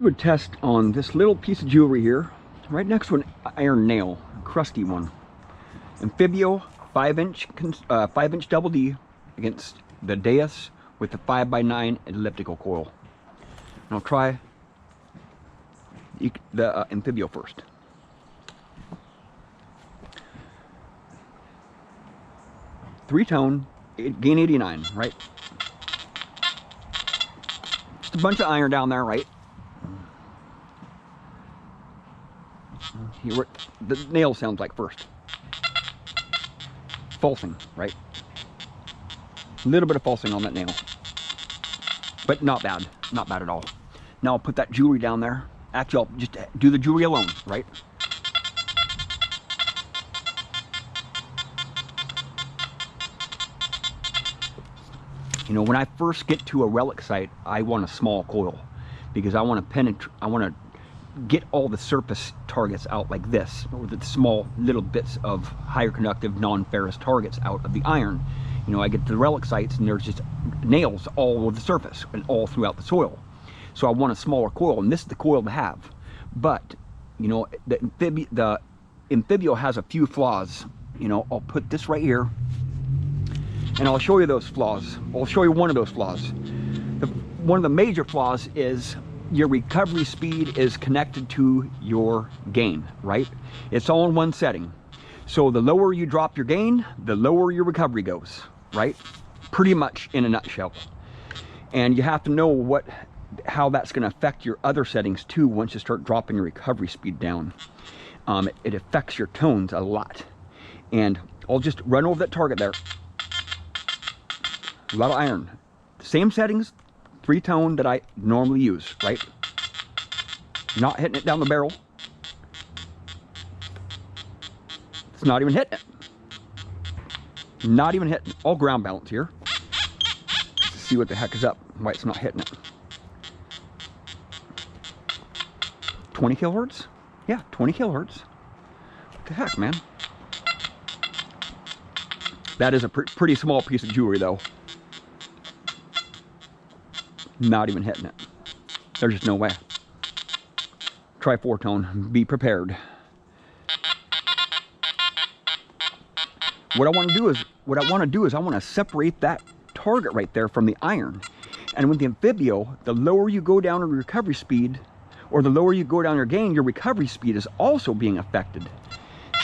Do a test on this little piece of jewelry here, right next to an iron nail, a crusty one. Anfibio 5-inch double D against the Deus with the 5x9 elliptical coil. And I'll try the Anfibio first. Three-tone, gain 89, right? Just a bunch of iron down there, right? Hear what the nail sounds like first. Falsing, right? A little bit of falsing on that nail, but not bad, not bad at all. Now I'll put that jewelry down there. Actually, I'll just do the jewelry alone, right? You know, when I first get to a relic site, I want a small coil because I want to penetrate. I want to get all the surface targets out like this, or the small little bits of higher conductive non-ferrous targets out of the iron. You know, I get to the relic sites and there's just nails all over the surface and all throughout the soil. So I want a smaller coil, and this is the coil to have. But, you know, the Anfibio has a few flaws. You know, I'll put this right here and I'll show you those flaws. I'll show you one of those flaws. One of the major flaws is your recovery speed is connected to your gain, right? It's all in one setting. So the lower you drop your gain, the lower your recovery goes, right? Pretty much in a nutshell. And you have to know how that's going to affect your other settings too once you start dropping your recovery speed down. It affects your tones a lot. And I'll just run over that target there. A lot of iron. Same settings, 3-tone that I normally use, right? Not hitting it down the barrel. It's not even hitting it. Not even hitting. All ground balance here. Let's see what the heck is up, why it's not hitting it. 20 kilohertz? Yeah, 20 kilohertz. What the heck, man? That is a pretty small piece of jewelry though. Not even hitting it. There's just no way. Try 4-tone. Be prepared. What I want to do is I want to separate that target right there from the iron. And with the Anfibio, the lower you go down in recovery speed, or the lower you go down your gain, your recovery speed is also being affected.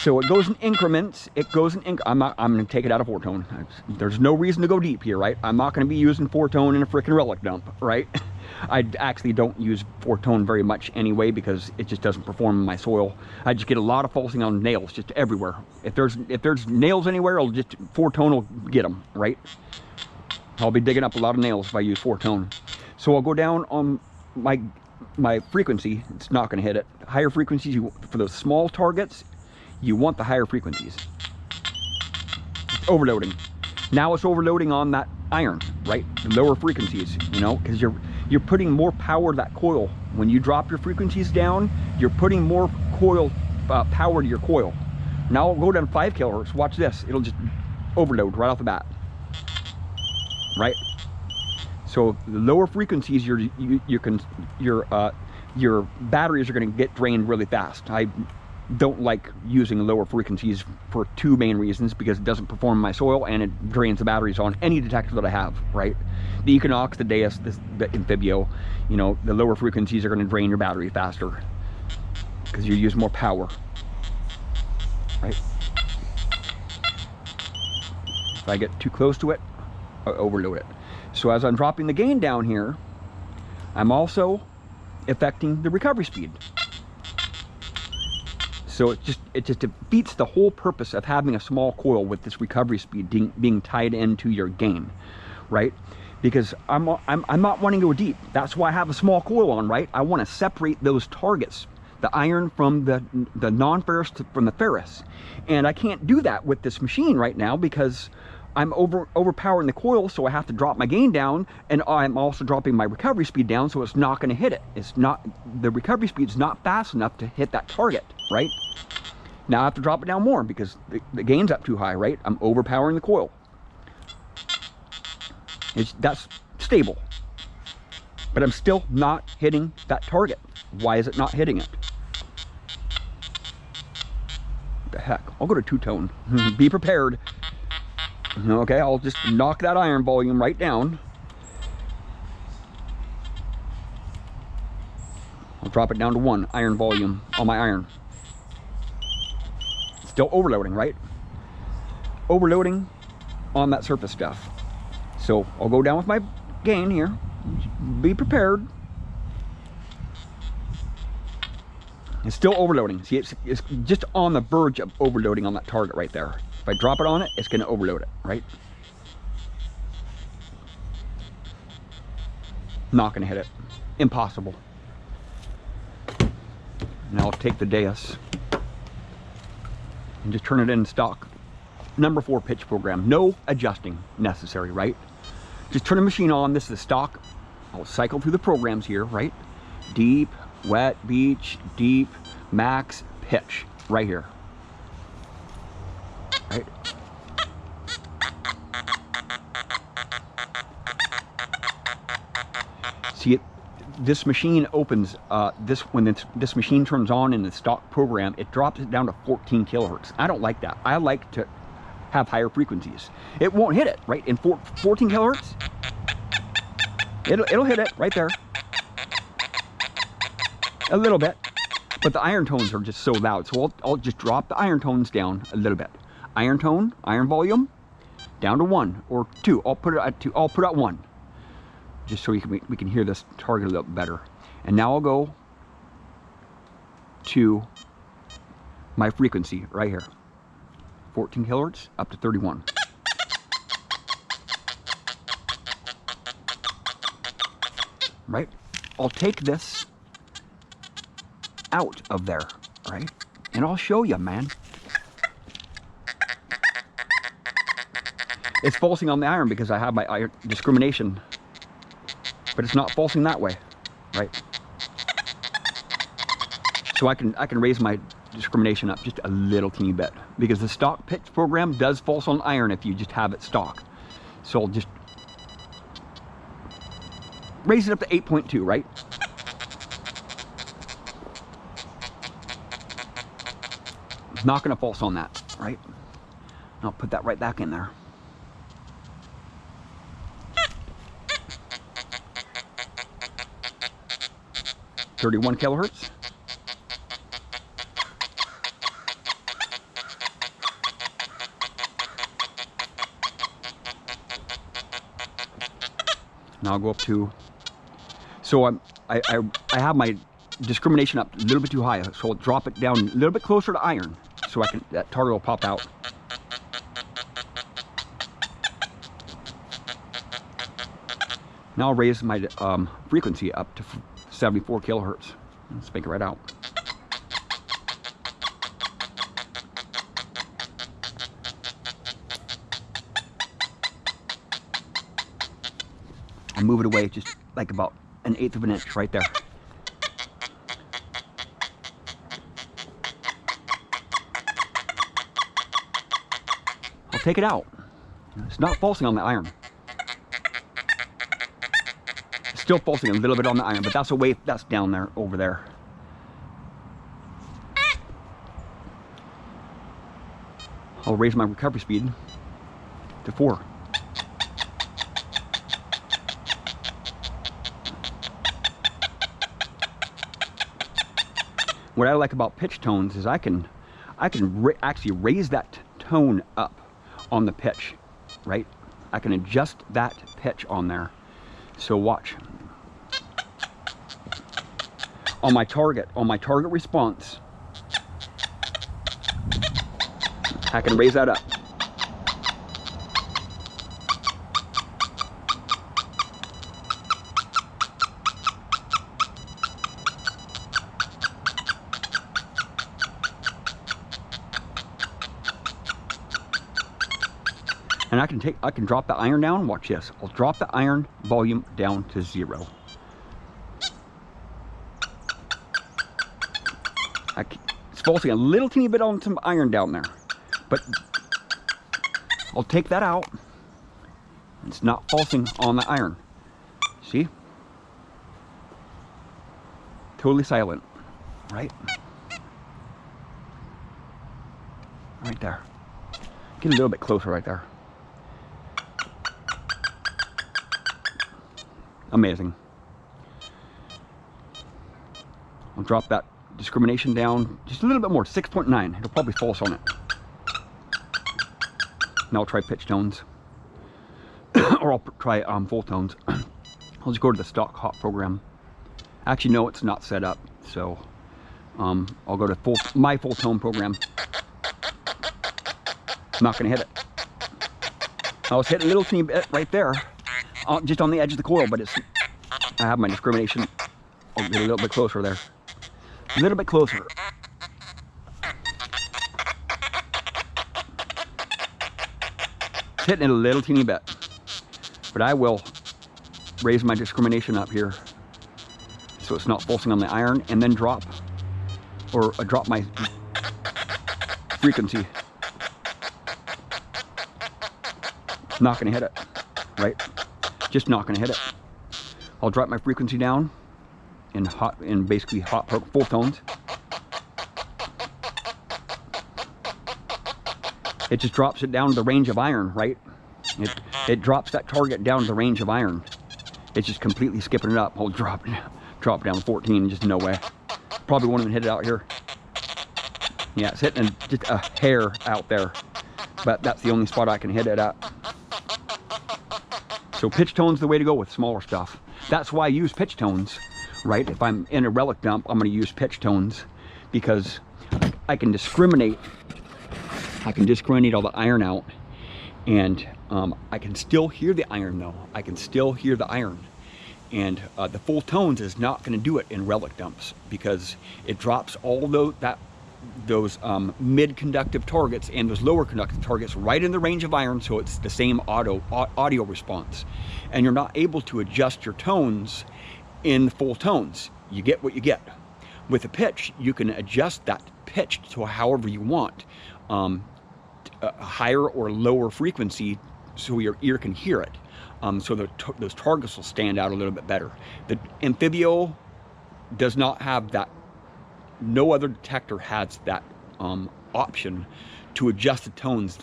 So it goes in increments. It goes in I'm going to take it out of 4-tone. There's no reason to go deep here, right? I'm not going to be using 4-tone in a freaking relic dump, right? I actually don't use 4-tone very much anyway because it just doesn't perform in my soil. I just get a lot of falsing on nails just everywhere. If there's nails anywhere, I'll just 4-tone will get them, right? I'll be digging up a lot of nails if I use 4-tone. So I'll go down on my frequency. It's not going to hit it. Higher frequencies, for those small targets, you want the higher frequencies. It's overloading. Now it's overloading on that iron, right? The lower frequencies, you know, because you're putting more power to that coil. When you drop your frequencies down, you're putting more coil power to your coil. Now I'll go down 5 kilohertz. Watch this. It'll just overload right off the bat, right? So the lower frequencies, your batteries are going to get drained really fast. I don't like using lower frequencies for 2 main reasons: because it doesn't perform in my soil and it drains the batteries on any detector that I have, right? The Equinox, the Deus, the Anfibio, you know, the lower frequencies are going to drain your battery faster because you use more power, right? If I get too close to it, I overload it. So as I'm dropping the gain down here, I'm also affecting the recovery speed. So it just defeats the whole purpose of having a small coil with this recovery speed being tied into your gain, right? Because I'm not wanting to go deep. That's why I have a small coil on, right? I want to separate those targets, the iron from the non-ferrous from the ferrous, and I can't do that with this machine right now because I'm overpowering the coil, so I have to drop my gain down, and I'm also dropping my recovery speed down, so it's not going to hit it. The recovery speed's not fast enough to hit that target, right? Now I have to drop it down more because the gain's up too high, right? I'm overpowering the coil. That's stable. But I'm still not hitting that target. Why is it not hitting it? What the heck? I'll go to two-tone. Be prepared. Okay, I'll just knock that iron volume right down. I'll drop it down to 1 iron volume on my iron. Still overloading, right? Overloading on that surface stuff. So I'll go down with my gain here. Be prepared. It's still overloading. See, it's just on the verge of overloading on that target right there. If I drop it on it, it's going to overload it, right? Not going to hit it. Impossible. Now I'll take the Deus and just turn it in stock. Number 4 pitch program. No adjusting necessary, right? Just turn the machine on. This is the stock. I'll cycle through the programs here, right? Deep, wet, beach, deep, max, pitch, right here. Right? See it? This machine opens, when this machine turns on in the stock program, it drops it down to 14 kilohertz. I don't like that. I like to have higher frequencies. It won't hit it, right? In 14 kilohertz, it'll hit it right there. A little bit. But the iron tones are just so loud. So I'll just drop the iron tones down a little bit. Iron tone, iron volume, down to 1 or 2. I'll put it at 2. I'll put it at 1. Just so we can hear this target a little better. And now I'll go to my frequency right here. 14 kilohertz up to 31. Right? I'll take this out of there, right? And I'll show you, man. It's pulsing on the iron because I have my iron discrimination. But it's not pulsing that way, right? So I can raise my discrimination up just a little teeny bit because the stock pitch program does pulse on iron if you just have it stock. So I'll just raise it up to 8.2, right? Not going to pulse on that, right? I'll put that right back in there. .31 kilohertz. Now I'll go up to, so I have my discrimination up a little bit too high, so I'll drop it down a little bit closer to iron, so that target will pop out. Now I'll raise my frequency up to 74 kilohertz. Let's make it right out. And move it away just like about 1/8 of an inch right there. I'll take it out. It's not pulsing on the iron. It's still pulsing a little bit on the iron, but that's a wave that's down there, over there. I'll raise my recovery speed to 4. What I like about pitch tones is I can actually raise that tone up on the pitch, right? I can adjust that pitch on there. So watch. On my target response, I can raise that up. And I can drop the iron down. Watch this. I'll drop the iron volume down to 0. It's pulsing a little teeny bit on some iron down there, but I'll take that out. It's not pulsing on the iron. See? totally silent, right? Right there. Get a little bit closer right there. Amazing. I'll drop that discrimination down just a little bit more, 6.9. It'll probably false on it. Now I'll try pitch tones. Or I'll try full tones. I'll just go to the stock hop program. Actually, no, it's not set up. So I'll go to my full tone program. I'm not going to hit it. I was hitting a little teeny bit right there, just on the edge of the coil, but I have my discrimination. I'll get a little bit closer there. A little bit closer. Hitting it a little teeny bit. But I will raise my discrimination up here so it's not pulsing on the iron, and then drop my frequency. Not going to hit it, right? Just not going to hit it. I'll drop my frequency down in basically full tones. It just drops it down to the range of iron, right? It drops that target down to the range of iron. It's just completely skipping it up. I'll drop it down to 14, just no way. Probably won't even hit it out here. Yeah, it's hitting just a hair out there, but that's the only spot I can hit it at. So pitch tone's the way to go with smaller stuff. That's why I use pitch tones, right? If I'm in a relic dump, I'm going to use pitch tones because I can discriminate. I can discriminate all the iron out, and I can still hear the iron though. I can still hear the iron. And the full tones is not going to do it in relic dumps because it drops all those mid-conductive targets and those lower conductive targets right in the range of iron, so it's the same audio response. And you're not able to adjust your tones in full tones. You get what you get. With a pitch, you can adjust that pitch to however you want. A higher or lower frequency so your ear can hear it. So those targets will stand out a little bit better. The Anfibio does not have that. No other detector has that option to adjust the tones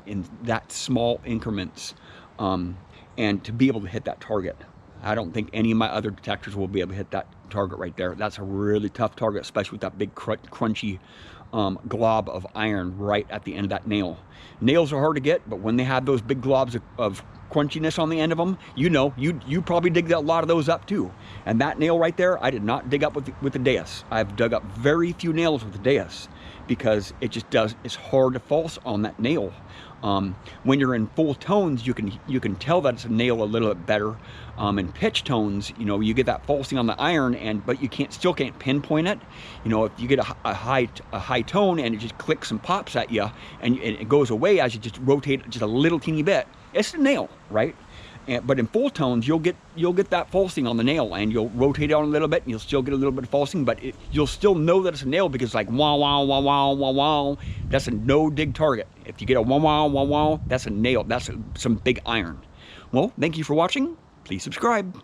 in that small increments and to be able to hit that target. I don't think any of my other detectors will be able to hit that target right there. That's a really tough target, especially with that big crunchy glob of iron right at the end of that nail. Nails are hard to get, but when they have those big globs of crunchiness on the end of them, you probably dig a lot of those up too. And that nail right there, I did not dig up with the Deus. I've dug up very few nails with the Deus because it's hard to false on that nail. When you're in full tones, you can tell that it's a nail a little bit better. In pitch tones, you get that falsing on the iron, but you still can't pinpoint it. If you get a high tone and it just clicks and pops at you, and it goes away as you just rotate it just a little teeny bit, it's a nail, right? But in full tones, you'll get that falsing on the nail, and you'll rotate it on a little bit, and you'll still get a little bit of falsing, but you'll still know that it's a nail because it's like wow, wow, wow, wow, wow, wow. That's a no dig target. If you get a wow, wow, wow, wow, that's a nail. That's some big iron. Well, thank you for watching. Please subscribe.